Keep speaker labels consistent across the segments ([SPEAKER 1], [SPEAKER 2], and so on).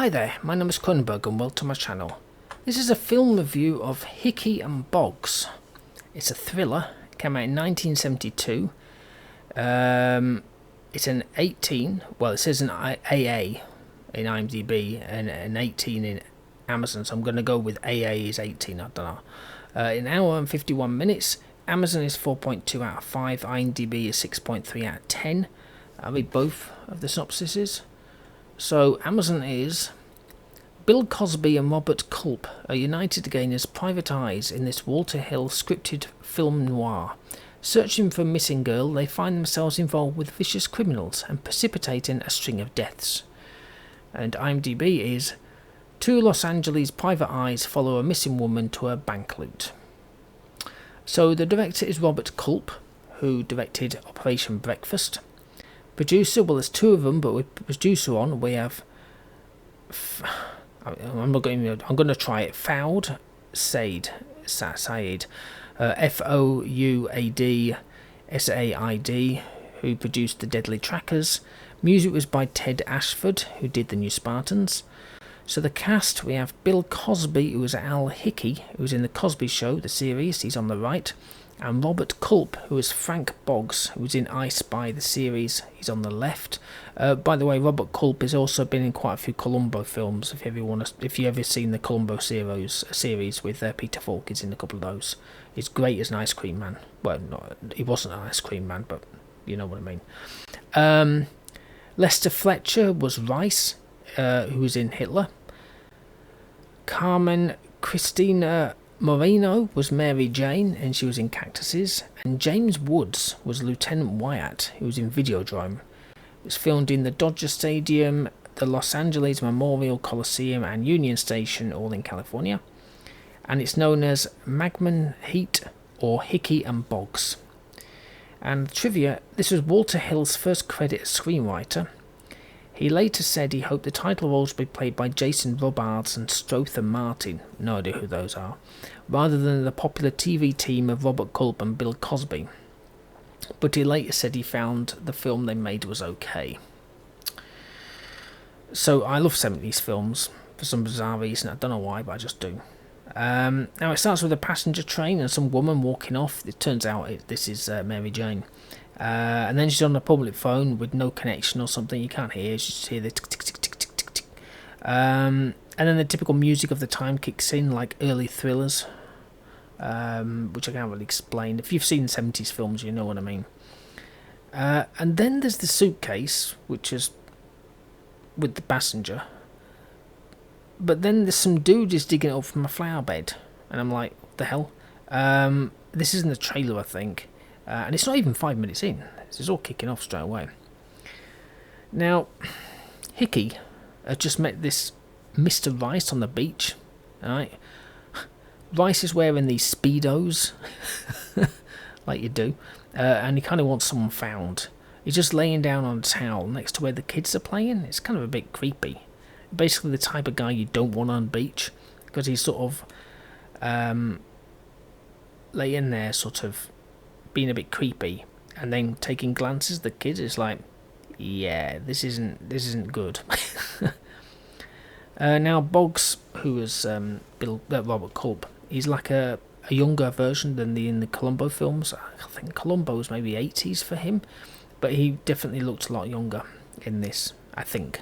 [SPEAKER 1] Hi there, my name is Kronenberg and welcome to my channel. This is a film review of Hickey and Boggs. It's a thriller, it came out in 1972. It's an 18, well it says an AA in IMDb and an 18 in Amazon, so I'm going to go with AA is 18, I don't know. An hour and 51 minutes, Amazon is 4.2 out of 5, IMDb is 6.3 out of 10. I'll read both of the synopsises. So, Amazon is: Bill Cosby and Robert Culp are united again as private eyes in this Walter Hill scripted film noir. Searching for a missing girl, they find themselves involved with vicious criminals and precipitating a string of deaths. And IMDb is: two Los Angeles private eyes follow a missing woman to a bank loot. So, the director is Robert Culp, who directed Operation Breakfast. Producer, well, there's two of them, but with producer on, we have. I'm going to try it. Fouad Said, Fouad Said, who produced The Deadly Trackers. Music was by Ted Ashford, who did The New Spartans. So the cast, we have Bill Cosby, who was Al Hickey, who was in The Cosby Show, the series, he's on the right. And Robert Culp, who is Frank Boggs, who was in I Spy, the series, he's on the left. By the way, Robert Culp has also been in quite a few Columbo films. If you ever seen the Columbo series with Peter Falk, he's in a couple of those. He's great as an ice cream man. Well, he wasn't an ice cream man, but you know what I mean. Lester Fletcher was Rice, who was in Hitler. Carmen Christina Moreno was Mary Jane, and she was in Cactuses. And James Woods was Lieutenant Wyatt, who was in Videodrome. It was filmed in the Dodger Stadium, the Los Angeles Memorial Coliseum, and Union Station, all in California. And it's known as Magman Heat or Hickey and Boggs. And trivia, this was Walter Hill's first credit as screenwriter. He later said he hoped the title roles would be played by Jason Robards and Strother Martin, no idea who those are, rather than the popular TV team of Robert Culp and Bill Cosby. But he later said he found the film they made was okay. So I love 70s films for some bizarre reason, I don't know why, but I just do. Now it starts with a passenger train and some woman walking off. It turns out this is Mary Jane. And then she's on a public phone with no connection or something. You can't hear. You just hear the tick, tick, tick, tick, tick, tick, tick. And then the typical music of the time kicks in, like early thrillers, which I can't really explain. If you've seen 70s films, you know what I mean. And then there's the suitcase, which is with the passenger. But then there's some dude just digging it up from a flower bed. And I'm like, what the hell? This isn't a trailer, I think. And it's not even 5 minutes in. This is all kicking off straight away. Now, Hickey had just met this Mr. Rice on the beach. Alright? Rice is wearing these Speedos, like you do. And he kind of wants someone found. He's just laying down on a towel next to where the kids are playing. It's kind of a bit creepy. Basically the type of guy you don't want on the beach. Because he's sort of laying there sort of being a bit creepy and then taking glances at the kids. It's like, yeah, this isn't good. Now Boggs, who was Robert Culp, he's like a younger version than in the Columbo films. I think Columbo was maybe 80s for him, but he definitely looked a lot younger in this, I think.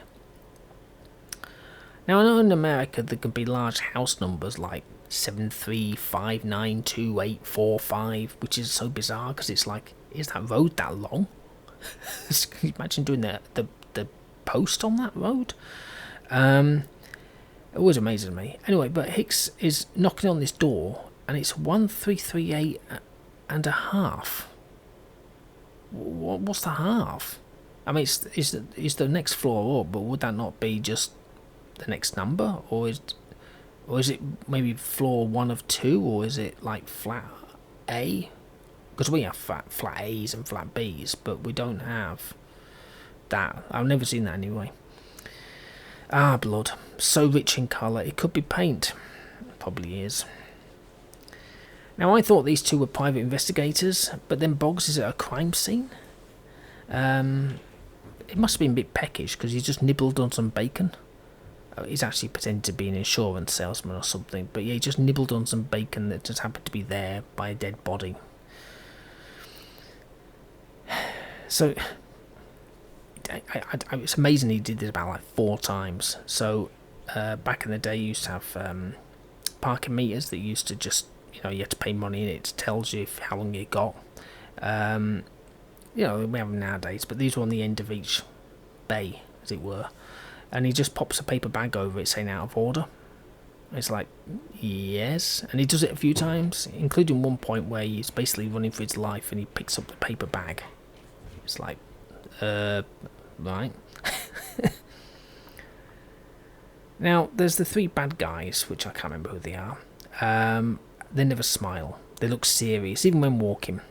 [SPEAKER 1] Now I know in America there can be large house numbers like 735928845, which is so bizarre because it's like, is that road that long? Can you imagine doing the post on that road? It always amazes me. Anyway, but Hicks is knocking on this door and it's 1338 and a half. What's the half? I mean, it's the next floor up, but would that not be just the next number, or is it maybe floor 1 of 2, or is it like flat A? Because we have flat A's and flat B's, but we don't have that. I've never seen that anyway. Ah, blood. So rich in colour. It could be paint. It probably is. Now, I thought these two were private investigators, but then Boggs is at a crime scene. It must have been a bit peckish, because he just nibbled on some bacon. He's actually pretending to be an insurance salesman or something. But yeah, he just nibbled on some bacon that just happened to be there by a dead body. So it's amazing he did this about like 4 times. So back in the day, you used to have parking meters that used to just, you had to pay money and it tells you how long you got. We have them nowadays, but these were on the end of each bay, as it were. And he just pops a paper bag over it saying out of order. It's like, yes. And he does it a few times, including one point where he's basically running for his life and he picks up the paper bag. It's like, right. Now, there's the 3 bad guys, which I can't remember who they are. They never smile. They look serious, even when walking.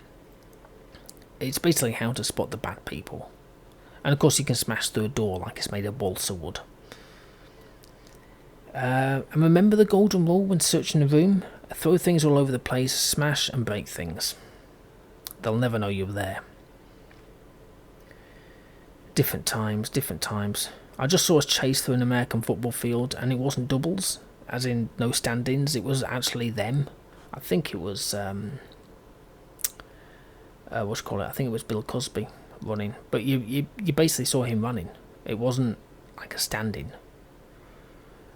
[SPEAKER 1] It's basically how to spot the bad people. And of course you can smash through a door like it's made of balsa wood. And remember the golden rule when searching a room? Throw things all over the place, smash and break things. They'll never know you're there. Different times. I just saw us chase through an American football field and it wasn't doubles, as in no stand-ins, it was actually them. I think it was, I think it was Bill Cosby running, but you basically saw him running. It wasn't like a stand-in.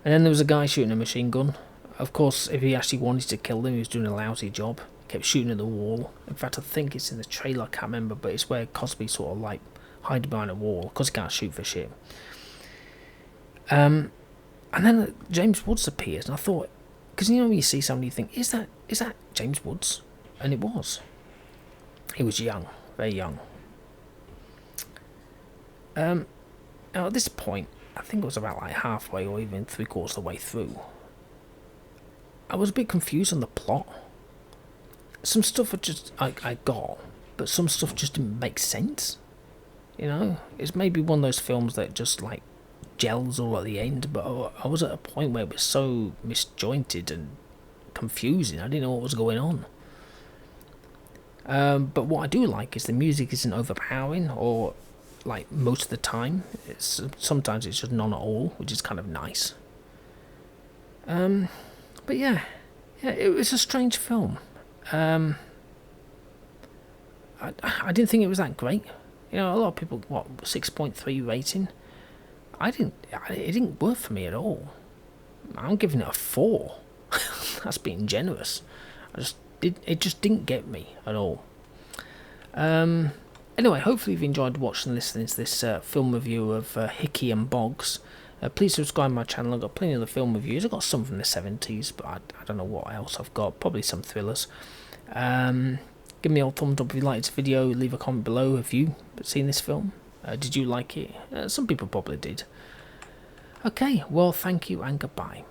[SPEAKER 1] And then there was a guy shooting a machine gun. Of course, if he actually wanted to kill them, he was doing a lousy job. He kept shooting at the wall. In fact, I think it's in the trailer, I can't remember, but it's where Cosby sort of like hide behind a wall because he can't shoot for shit. And then James Woods appears, and I thought, because when you see somebody, you think, is that James Woods? And it was. He was young, very young. Now at this point, I think it was about like halfway or even 3/4 of the way through, I was a bit confused on the plot. Some stuff I got, but some stuff just didn't make sense. It's maybe one of those films that just like gels all at the end, but I was at a point where it was so misjointed and confusing, I didn't know what was going on. But what I do like is the music isn't overpowering, or like most of the time. Sometimes it's just none at all, which is kind of nice. But yeah, it was a strange film. I didn't think it was that great. A lot of people, 6.3 rating. It didn't work for me at all. I'm giving it a 4. That's being generous. It just didn't get me at all. Anyway, hopefully you've enjoyed watching and listening to this film review of Hickey and Boggs. Please subscribe to my channel. I've got plenty of the film reviews. I've got some from the 70s, but I don't know what else I've got. Probably some thrillers. Give me a thumbs up if you liked this video. Leave a comment below if you've seen this film. Did you like it? Some people probably did. Okay, well, thank you and goodbye.